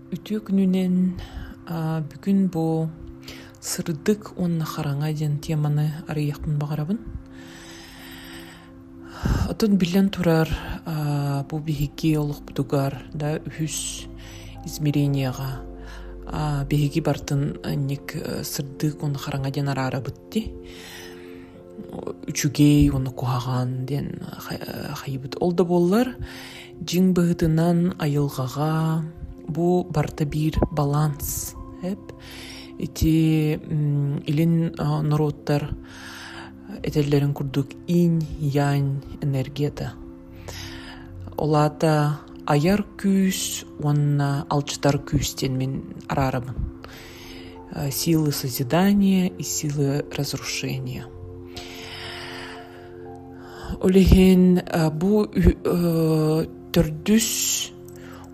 Үтүө күнүнен бүгүн бу сырдык онна хараңа ден теманы арыйакпын багарабын. Отун билен турар бу биһиги олуқпутугар да үһүс измеренияга биһиги бартын ник сырдык онна хараңа ден араарабытти. Үчүгей оны кухаган ден хайбыт олда боллар жиң быһытынан айылгага бу барта бир баланс ити илин народтар этерлерин курдук инь янь энергията олата аяр күүс онна алчытар күүстен мен араарабын. Силы созидания и силы разрушения. Олеген бу төрдүс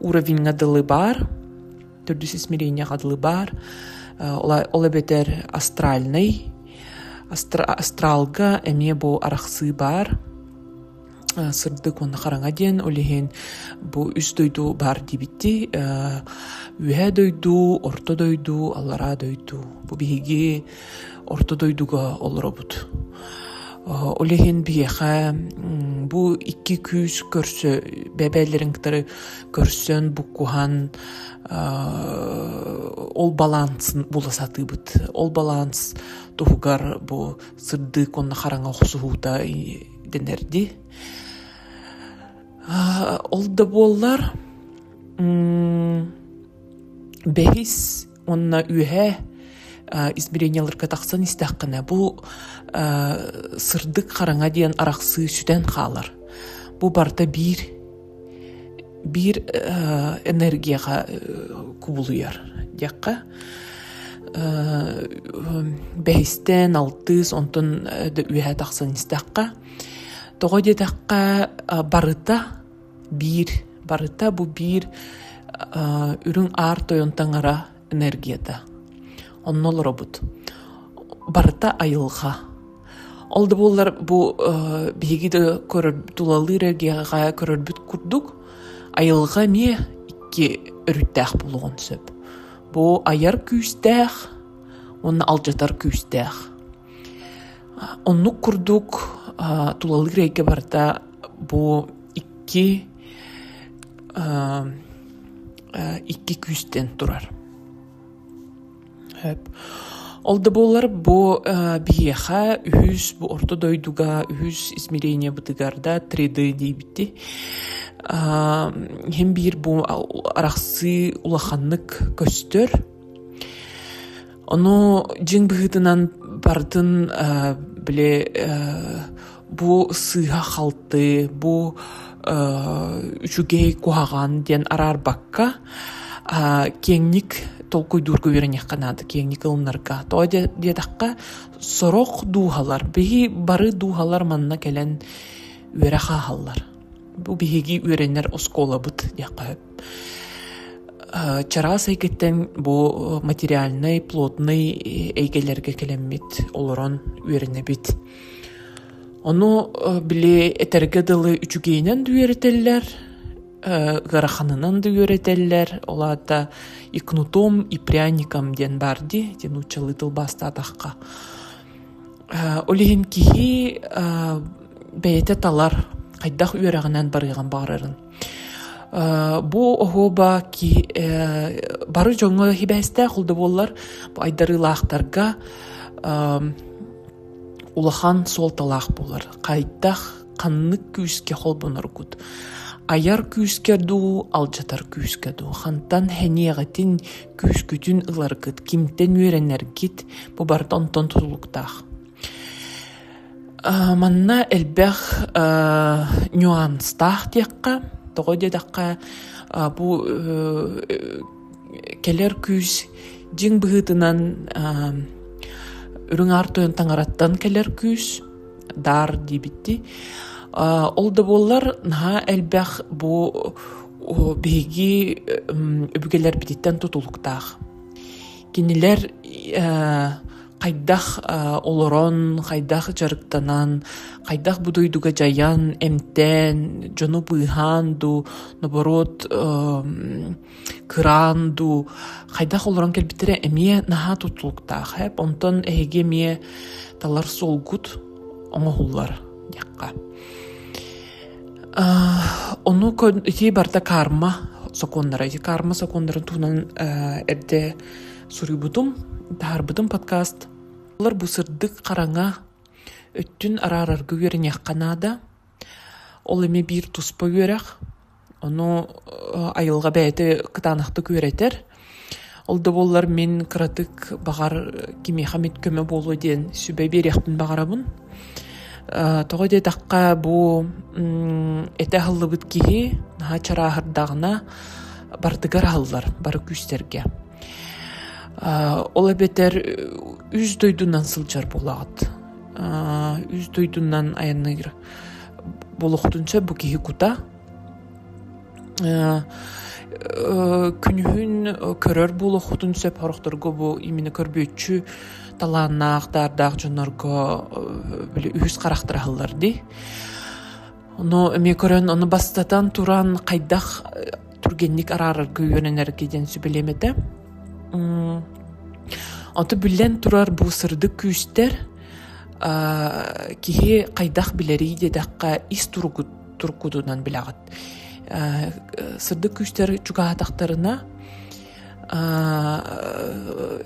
уровень гадылы бар, төрдүс измерения гадылы бар. Ола бетер астральный, астралга эме бу араксы бар. Сырдык онна хараңа ден олеген бу үс дойду бар дибитти. Үһэ дойду, орто дойду, аллара дойду. Бу биһиги орто дойдуга олоробут. Олеген биэхэ бу икки күүс көрсө бэбэлериңтары көрсөн буккухан ол балансын буласатыбыт. Ол баланс туһугар бу сырдык онна хараңа охсуһуута денерди. Олда боллар бэхис онна үһэ измеренияларга тахсан истахкына бу сырдык хараңа диэн араксы сүтен халар. Бу барта бир энергияга кубулуяр дякка. Бэхистен алтыс онтон үһэ тахсан истахка. Того детакка барыта бу бир үрүн ар тойонтаңара энергията. Оннол робот. Барта айылга. Олды боллар бу биһигиде көрөр тулалы регияга көрөрбүт курдук. Айылга ме икки өрүттэх болгон сөп. Бу аяр күүстэх, онна алжатар күүстэх. Онну курдук тулалы реге барта бу икки күүстен турар. Олда болар бу биэха үһүс бу орто дойдуга үһүс измерение бытыгарда 3D дейбитти. Хем бир бу араксы улаханнык көстөр. Ону жиң быһытынан бардын биле бу сыйга халты, бу үчүгей кухаган ден арар бакка кеңник толкуйдургу веренех канады, кеңник ылнарга. То дедакка сорок дуухалар, биһи бары дуухалар манна келен үереха халлар. Бу биһиги үеренер оскола быт дякка. Чара сайкеттен бу материальный, плотный эйгелерге келеммит олорон үерене бит. Ону биле этерге дылы үчүгейнен дүеретеллер, гараханынан дүеретеллер, олата и кнутом, и пряником ден барди, ден учалы тылбаста атаққа. Олеген кихи бәйете талар, қайдақ үерағынан барыған барырын. Бу оғоба ки бары жоңы хибәсті құлды болар, бу айдары лақтарға улахан сол талақ болар. Қайдақ қаннық күйіске қол бұныр күд. Аяр күүскерду, алжатар күүскерду. Хантан хэнеғатын күүскүтін ыларгыт, кимтен үйренергит, бу барда онтон тутулуктах. Манна элбэх нюанстах текка, того дедакка бу келер күүс жиң быһытынан үрүң артойын таңараттан келер күүс, дар дибитти. Олда боллар наха элбэх бу биһиги үбүгелер бититтен тутулуктаах. Кинилер кайдах олорон, кайдах жарыктанан, кайдах будуйдуга жаян, эмтен, жону быйхан ду, наоборот, кыраанду хайдах олорон келбиттере эмие наха тутулуктаах хэп онтон эге мие талар солгут оңохуллар дякка ону ити барда карма соконнара ити карма соконнарын туунан эрде сурубутум таарбытым подкаст олар бу сырдык караңа өттүн араараргы үөренякканаада ол эме бир туспа үөрэх ону айылга бәйте кытанакты күөретер ол да боллар мен кыратык багар кими хамит көмө болу ден сүбе берехпин багарабын того де такка бу эте халлыбыт кихи наха чарахырдагына бардыгар халлар бары күстерге ол эбетер үз дойдунан сылжар болагат үз дойдунан аянныгыр болохтунча бу кихи кута күнүхүн көрөр болохтун сөп хорохторго бу имени көрбөтчү талааннаах дардак жонорго биле үз карактыралар ди ону эме көрөн ону бастатан туран кайдах тургенник арарыр күйөненерге ден сүбелемете онту билен турар бу сырдык күүстер кихи кайдах билери дедакка ис тургудунан билагат сырдык күстер чугаатактарына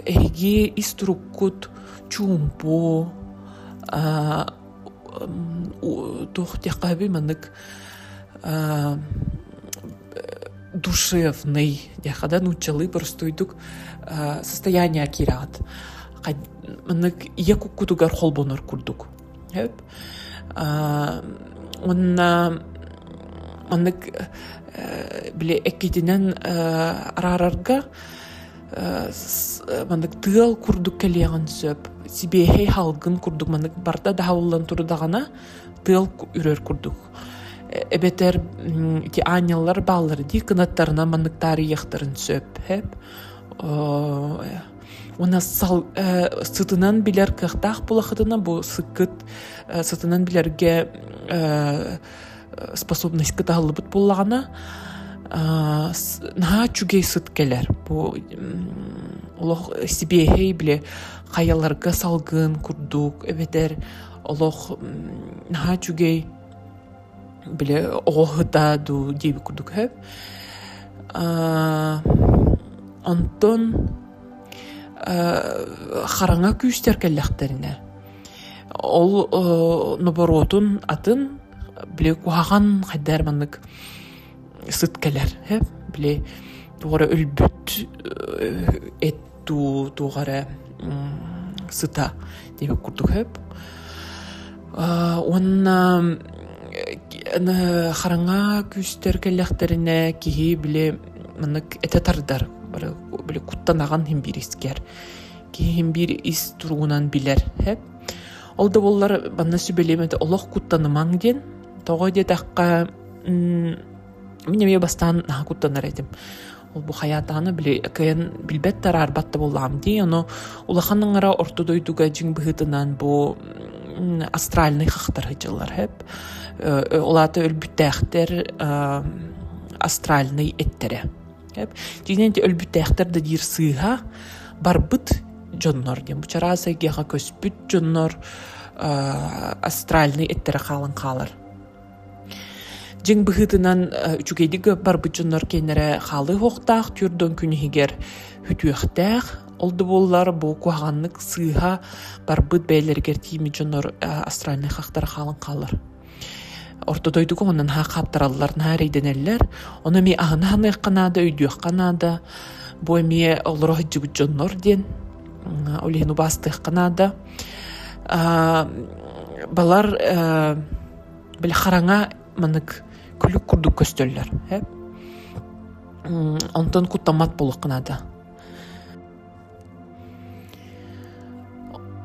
эги иструккут чумпу тухтякаби манык душевный яхада нучалы простойдук состояние кират манык якуккутугар холбонор курдук хеп онна манык биле эккитинен арарарга манык тыал курдук келеган сөп сибехей халгын курдук манык барда дахауллан турдагана тыал үрөр курдук эбетер ки анялар баллар ди кынаттарына манык тарыяктарын сөп хеп она сытынан билер кыхтах булахытына бу сыкыт сытынан билерге способность кыталыбыт буллагана наха чугей сыт келер бу олох сибехей биле каяларга салгын курдук эбетер олох наха чугей биле огода ду деби курдук хеп онтон хараңа күстер келлектерине ол ноборотун атын биле куаган хайдар манык сыт келер хеп биле тугара өлбүт этту тугара сыта деп курдук хеп онна хараңа күстер келлектерине кихи биле манык эте тардар биле куттанаган химбирискер кихи химбир ис тургунан билер хеп ол да боллар банна сүбелемете олох куттанымаң ден того де такка минеме бастан наха куттанар этим ол бу хаятаны биле кен билбет тарар батты боллам ди оно улаханыңара ортодойдуга жиң быхытынан бу астральный хактар хыжылар хеп олаты өлбүттәхтер астральный эттере хеп дигенде өлбүттәхтер да дир сыйга барбыт жоннор дем бучараса гега көспүт жоннор астральный эттере калын калар жиң быхытынан үчүгейдиги барбыт жоннор кенере халы хоктаах түрдөн күнүгер хүтүөхтәэх олду боллар бу куаганнык сыйга барбыт бәйлергер тими жоннор астральный хактар калын калар ортодойдугу онан ха каптыраллар нарейденеллер оны ми аханы канада үйдүөх канада бу эми олоро хыжыгы жоннор ден олихну бастык канада балар биле хараңа манык күлүк курдук көстөллөр онтон куттамат болук канада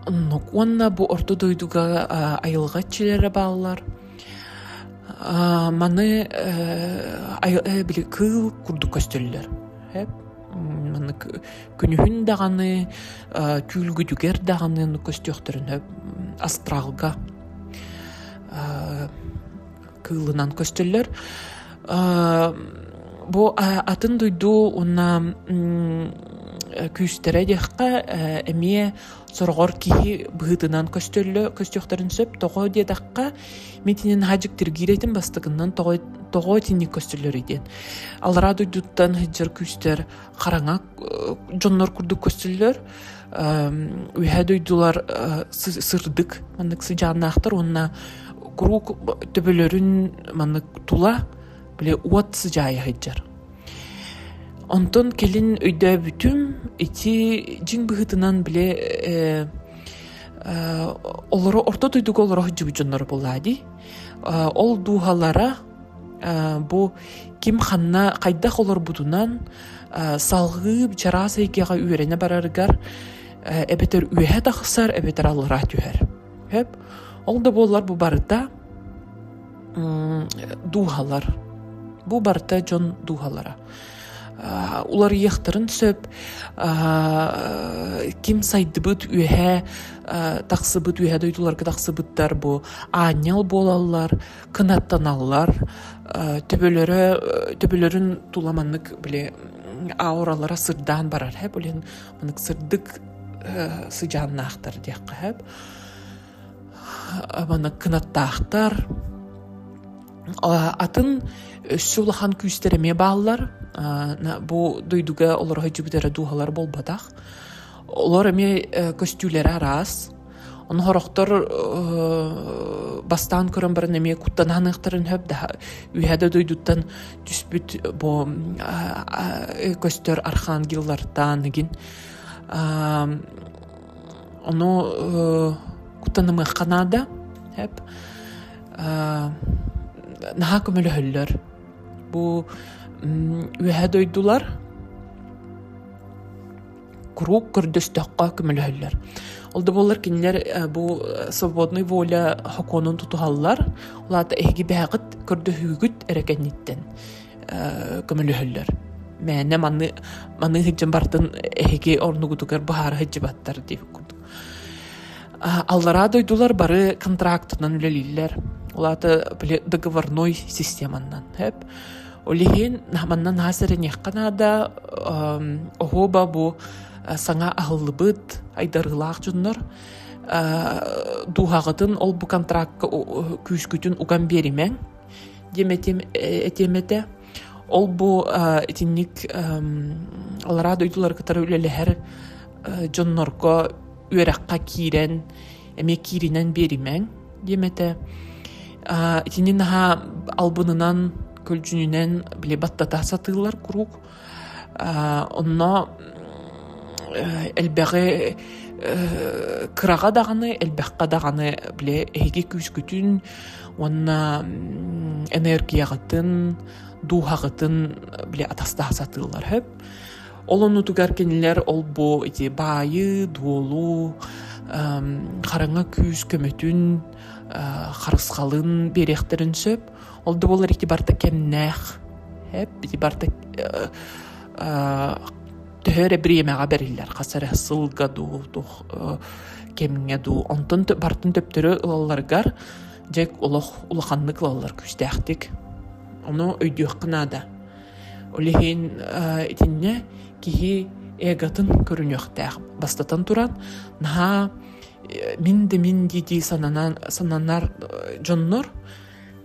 онна бу ортодойдуга айылга чилере балалар маны биле кыл курдук көстөллөр маны күнүхүн даганы күлгүдүгер даганы көстөктөрүн астралга кылынан көстөллөр бу атын дуйду уна күстере дехка эмие соргор кихи быгытынан көстөхтөрүн сөп того дедакка метинен хажык тиргиретин бастыгынан того тинник көстөлөр иден. Алара дуйдуттан хыджыр күстер караңа жоннор курдук көстөлөр үһә дуйдулар сырдык мандык сыжааннаактар онна курук төбөлөрүн мандык тула биле уат сыжаая хыджар. Онтон келин өйдө бүтүм ити жин быгытынан биле олоро орто туйдук олоро хыджыбы жоннор боллади. Ол дуухалара бу ким ханна кайдах олор бутунан салгып чараса икега үйрене барарыгар эбетер үйе тахсар эбетер алыра түһер. Хеп ол да болар бу барыта дуухалар. Бу барыта жон дуухалара. Улар яхтарын сөп ким сайдыбыт үйе тақсыбыт үйе дойдуларга тақсыбыттар бу анял болалар, кынаттаналар, төбөлөрүн туламаннык биле ауралара сырдан барар хеп олен манык сырдык сыжааннаактар диякка хеп манык кынаттаактар атын сулахан күстереме баалар бу дойдуга олар хыжыбыдара дуухалар болбатах. Олар эме көстүүлери арас. Оны хорохтор бастан көрөн баран эме куттанааныктарын хөп да үйәдә дойдуттан түспүт бу көстөр архангеллардан гин. Оны куттанымы канада хөп наха көмөлө хөллөр. Бу үйә дойдулар круг көрдөстөккө көмөлөһөллөр. Олда болар кинилер бу свободный воля хоконун тутухаллар. Уларда эги бягыт көрдөһүгүт эрекенниттен көмөлөһөллөр. Мәне маны хиджин бартын эги орнугутугар бахар хиджибаттар дип курдук. Аллара дойдулар бары контрактынан үлелиллер. Уларда договорной системанан хеп. Олиһин наманнан хасырын яққанада оғоба бу саңа ахыллыбыт айдарылаақ жоннор дуғағытын ол бу контрактка күйіскүтін уган беримен демете ол бу этинник алара дойдулар кытары үлелехер жоннорго үйераққа кирен эме киринен беримен демете этинин наха албынынан көлжүнүнен биле баттата сатылар круг онно элбеге кырага даганы элбекка даганы биле эги күскүтүн онна энергиягытын дуухагытын биле атаста сатылар хеп олону тугар кенилер ол бу ити байы дуолу караңа күз көмөтүн харыскалын беректерин сөп олды болар ити барта кемнэх хеп ити барта төһөрө биремега бериллер касары сылга ду кемге ду онтон бартын төптөрө ылаларгар жек улаханнык ылалар күстәхтик ону өйдүк кынада олихин итинне кихи эгатын көрүнөктәх бастатан туран наха мин диди сананар жоннор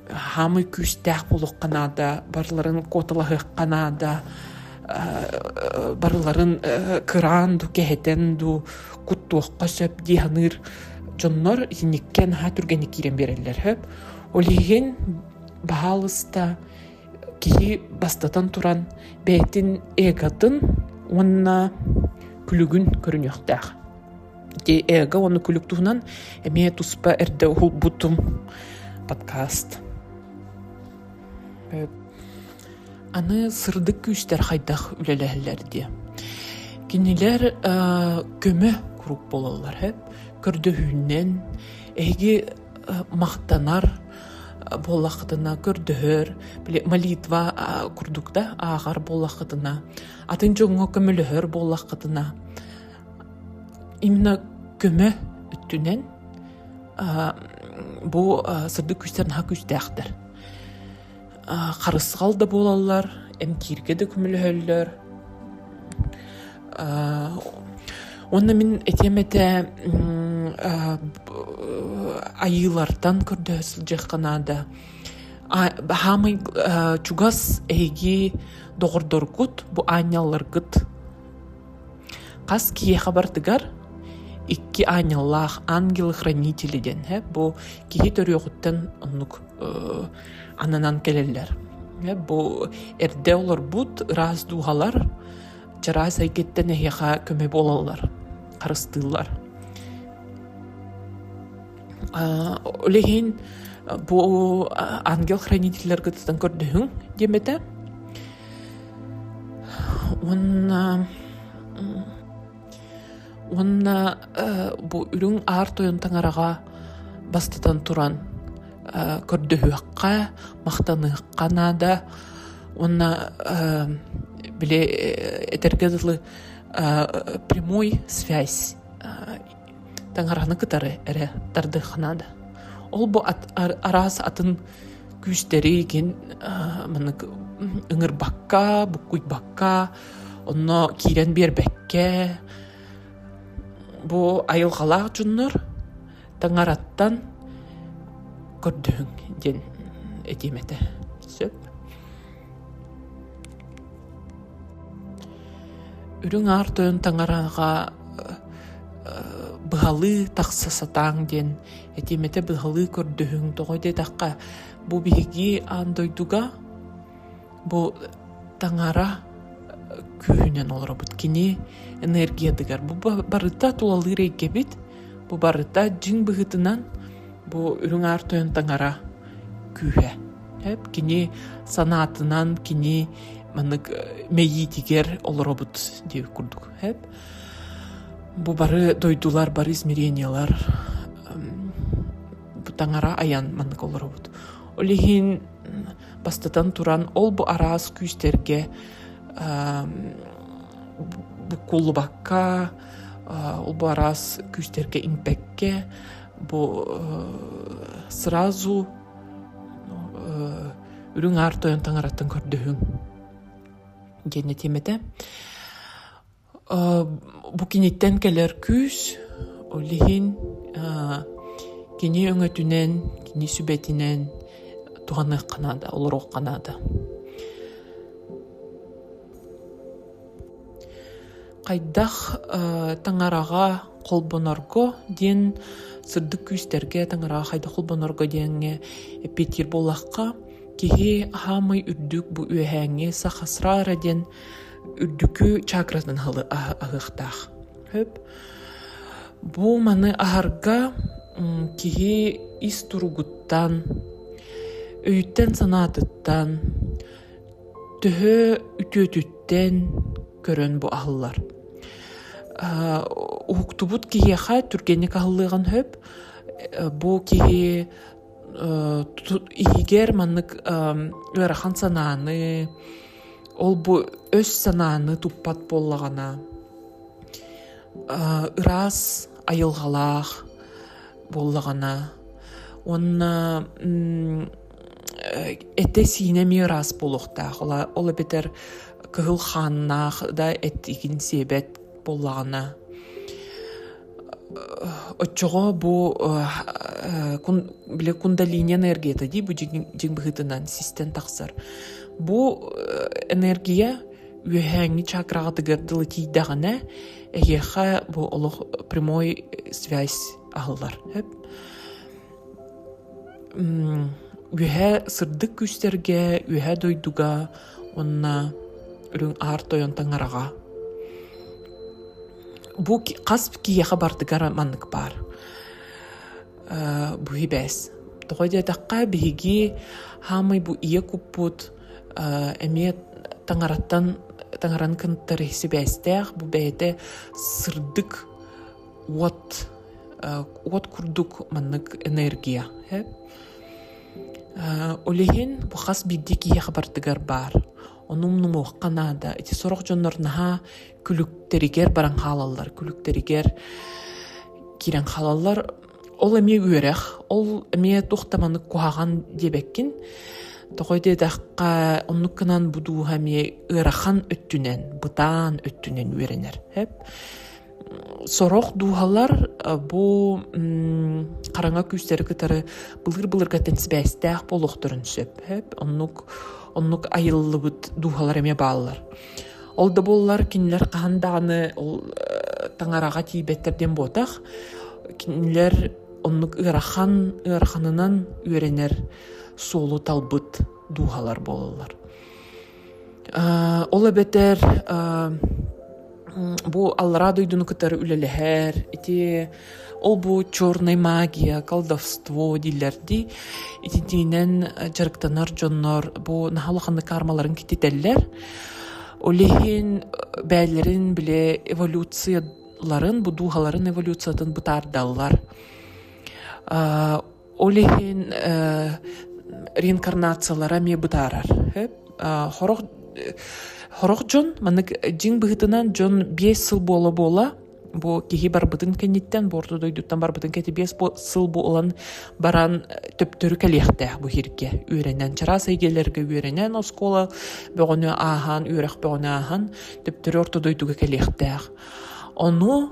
хамы күстәх булук канада барларын коталахы канада барларын кыран ду кехетен ду куттуокка сөп диханыр жоннор итинниккен ха түргени кирен берелер хөп олиген баалыста кихи бастатан туран бетин эгатын онна күлүгүн көрүнөктәх де эга оны күлүк туунан эме туспа эрде бутум подкаст аны сырдык күстер хайдах үлелехлер ди. Кинилер көмө круг болалар хеп көрдөһүннен эги мактанар боллахтына көрдөһөр биле молитва курдукта агар боллахтына атын жоңго көмөлөһөр боллахтына именно көмө үттүнен бу сырдык күстерин ха күстәхтер. Қарысқал да болалар, эмтирге де күмүлөһөллөр. Онна мен этемете айылардан көрдө сылжакканада хамый чугас эги догордоргут бу анялларгыт кас кие хабартыгар икки аняллах ангел-хранители ден бу кии төрүгүттен оннук ананан келелер. Бу эрде олар бут раз дугалар чара сайкеттен эхеха көмө болалар, карыстылар. Олехин бу ангел-хранительлер гыттан көрдөһүң демете. Онна бу үрүң аар тойон таңарага бастатан туран көрдөһүакка мактаныакка нада онна биле этергезлы прямой связь таңараны кытары эре тардыханада. Ол бу арас атын күстери ген мынык ыңыр бакка, буккуй бакка, онно кирен бербекке. Бу айылгалак жуннор таңараттан көрдөң ден этимете. Сөп. Үрүң артын таңарага быгалы такса сатаң ден этимете быгалы көрдөң тогойде такка бу биги андойдуга бу таңара күйүнен олорбут кини энергия дигер бу барыта тулалыр экебит бу барыта жиң быгытынан бу үрүң артын таңара күйе кини санатынан кини манык мейи тигер олоробут деп курдук бу бары дойдулар бары измерениялар бу таңара аян манык олоробут олихин бастатан туран ол бу арас күстерге бу кулбакка ол бу арас күстерге импекке бу сразу үрүң артойон таңараттан көрдөһүң гене темете бу киниттен келер күс олихин кини өңөтүнен кини сүбетинен туганы канада олорок канада кайдах таңарага колбонорго ден сырдык күстерге таңарага кайда колбонорго денге эпетир болакка кихи хамый үрдүк бу үһәңе сахасрара ден үрдүкү чакрадан агыктах бу маны аһарга кихи истуругуттан өйттен санатыттан төһө үтөтүттен көрөн бу ахыллар уктубут кихиха түргенек ахыллыган бу кихи игер маннык ырахан санааны ол бу өз санааны туппат боллагана ырас айылгалах боллагана онна эте синеми ырас болохтах ола бетер кыгыл ханнах да этигин себет боллагана очого бу биле кундалини энергията ди бу жиңбыгытынан систен таксар бу энергия үһәңи чакрага тыгырдылы тийдагана эйеха бу олох прямой связь ахыллар үһә сырдык күстерге үһә дойдуга онна үрүң аар тойон таңарага бу кас киеха бардыгар маннык бар бу хибес тогойде такка биги хамый бу ие куппут эме таңаран кынтыр сибестех бу бейте сырдык вот курдук маннык энергия олехин бу хас бидди киеха бардыгар бар онумнуму канада эти сорок жоннорнаха күлүктеригер баран халаллар күлүктеригер кирен халаллар ол эме үөрэх ол эме тухтаманы куаган дебеккин Тоқойде даққа оннукканан буду хами ырахан өттүнен, бытаан өттүнен үйренер. Сорох духалар бу қараңа күстері кытары былыр-былыр кәттенсібәстәқ болуқтырын сөп. Оннук айыллы бұд духалар әме балылар. Ол да болылар кенілер қағандағаны таңараға тейбеттерден ботақ. Кенілер оннук ыраханынан үйренер солу талбыт духалар болылар. Ол әбетер бу аллара дойдуну кытары үлелехер, ол бу черный магия, колдовство дилерди, дейнен жарыктанар жоннор бу нахалаханны кармаларын кететеллер. Олехин бәйлерин биле эволюцияларын, бу духаларын эволюциятын бутардаллар. Олехин реинкарнациялара ме бутарар. Хорох жон, манык жин быгытынан жон 5 сыл бола, бу кеги бар бытын кенниттен, борду дойдуттан бар бытын кети 5 сыл болан баран төптөрү калехтэх бу хирге үйренен, чара сайгелерге үйренен, оскола бөгөнү ахан, үйрэх бөгөнү ахан, төптөрү орто дойдуга калехтэх. Ону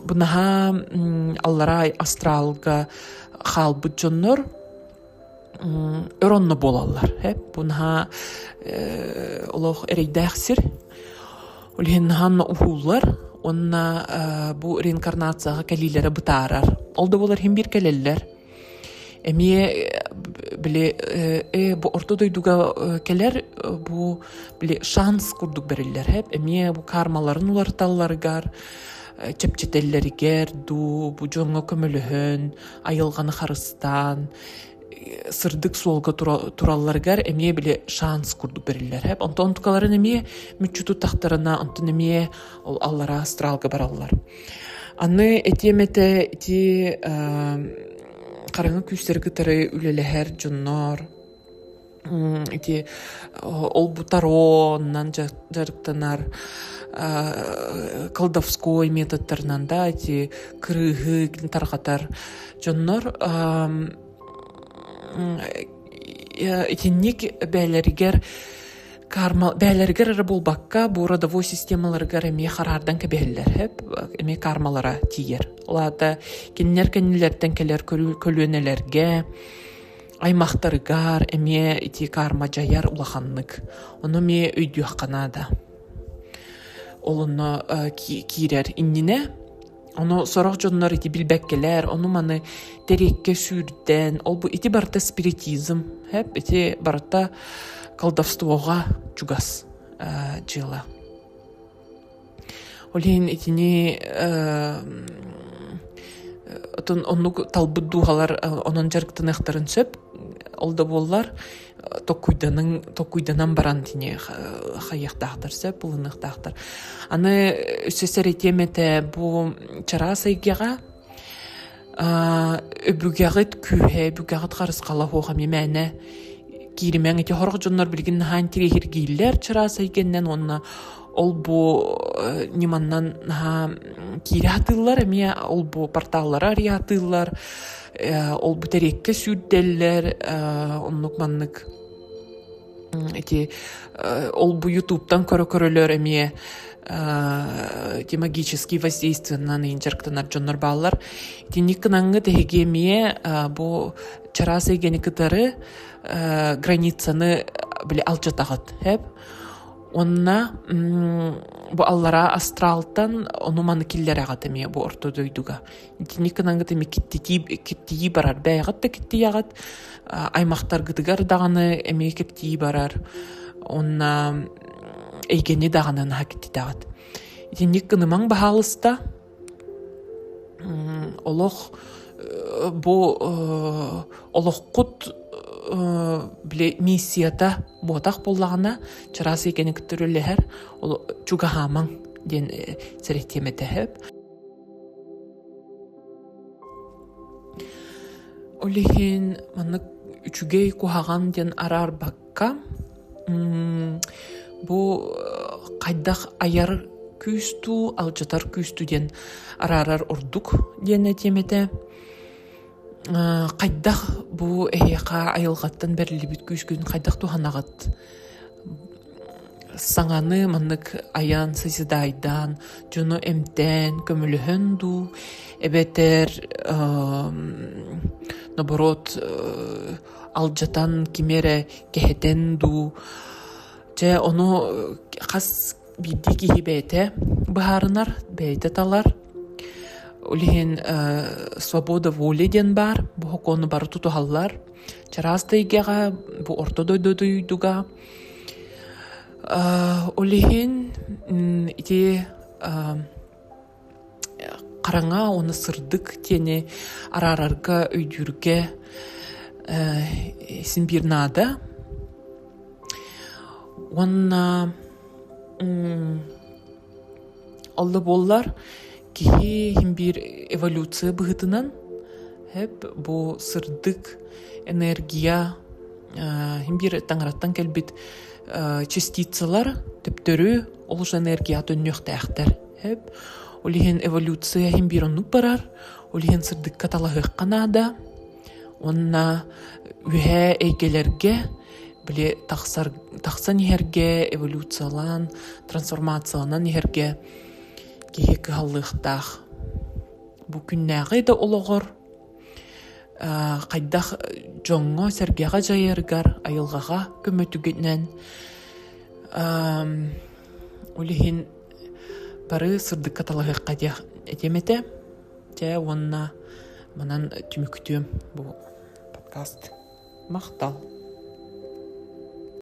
бунаха аллара астралга халбыт жоннор öronno bolallar. Bunha olaq ereydaxsir. Olhen hanna uhullar. Onna bu reinkarnasiyaga kalilere bitarar. Olda bolar hem bir kaleller. Emiye bile bu orta doyduga keler bu bile şans kurduk beriller hep. Emiye bu karmaların ulartallargar. Çepçetelleriger du bu jonga kömülühün ayılganı harıstan сырдык суолга туралларгар эмие биле шанс курду бериллер. Онтон тукаларын эмие мүчүту тахтарына, онтон эмие ол аллара астралга бараллар. Аны этемете эти караңы күстерги тары үлелехер жоннор. Эти ол бутароннан жарыктанар колдовской методтарынан да эти кырыгы таргатар жоннор итинник бәйләргәр болбакка бу родовой системаларга эме харардан кебелләр хеп эме кармалара тиер. Оларда кеннерден келер көлөнеләргә аймактаргар эме ити карма жаяр улаханнык. Оны ме өйдү канада. Олуны кирер иннине Onu soraq jonlar iti bilbekkeler, onu mani terekke sürden, ol bu iti barata spiritizm, hep iti barata колдовствоға чугас жила. Олин итини онну талбыт духалар онон жарыктын ыктарын сөп, олда боллар токуйданан баран тине хаяктактар сөп, булыныктактар. Аны сөсер етемете бу чара сайгега бүгәгыт күһе, бүгәгыт карыскала хоға мемәне киримен эти хорог жоннор билген хан тирехир гиллер чара сайгеннен онна ол бу ниманнан киратылар эме ол бу порталлар ариатылар ол бу терекке сүдделлер оннук маннык эти ол бу ютубтан көрөлөр эме эти магические воздействия на инжерктанар жоннор баллар тинникнаңы тегеме бу чара сайгени кытары границаны биле алжатагат хеп онна бу аллара астралтан онуманы киллер агат эме бу орто дойдуга тинникнаңы теме китти барар байгат да китти ягат аймактар гыдыгар даганы эме китти барар онна эйгени даганы хакитти дагат тинникнымаң бахалыста олох бу олохкут биле миссията ботак боллагана чарасы экени күтүрүлөр ол чугахамаң ден серетемете хеп олихин маны үчүгей кухаган ден арар бакка бу кайдак аяр күстү алжатар күстү ден арарар урдук ден темете Кайдах бу эйяка айылгаттан берилибит күскүн кайдах туханагат саңаны маннык аян сызыдайдан жону эмтен көмүлөһөн ду эбетер наоборот алжатан кимере кехетен ду же ону кас бидди кихибете баарынар бейте талар улихин свобода воли ден бар бу хокону бары тутухаллар чарастайгага бу ортодойдойдуга улихин ити караңа оны сырдык тени арарарга өйдүрге симбирнада онна аллы боллар кихи химбир эволюция быгытынан хеп бу сырдык энергия химбир таңыраттан келбит частицалар төптөрү олуш энергия төннөктәхтер хеп улихин эволюция химбир оннук барар улихин сырдык каталагы канада онна үһэ эйгелерге биле тахсан иһерге эволюциялан трансформацияланан иһерге киһи кыһаллыахтаах бу күннääҕи да ологор кайдах жоңҥо сэргэҕэ дьайарыгар айылҕаҕа көмөтүгүнэн улиһин бары сырдык каталагыакка диэх этемете же уонна манан түмүктүөм бу подкаст мактал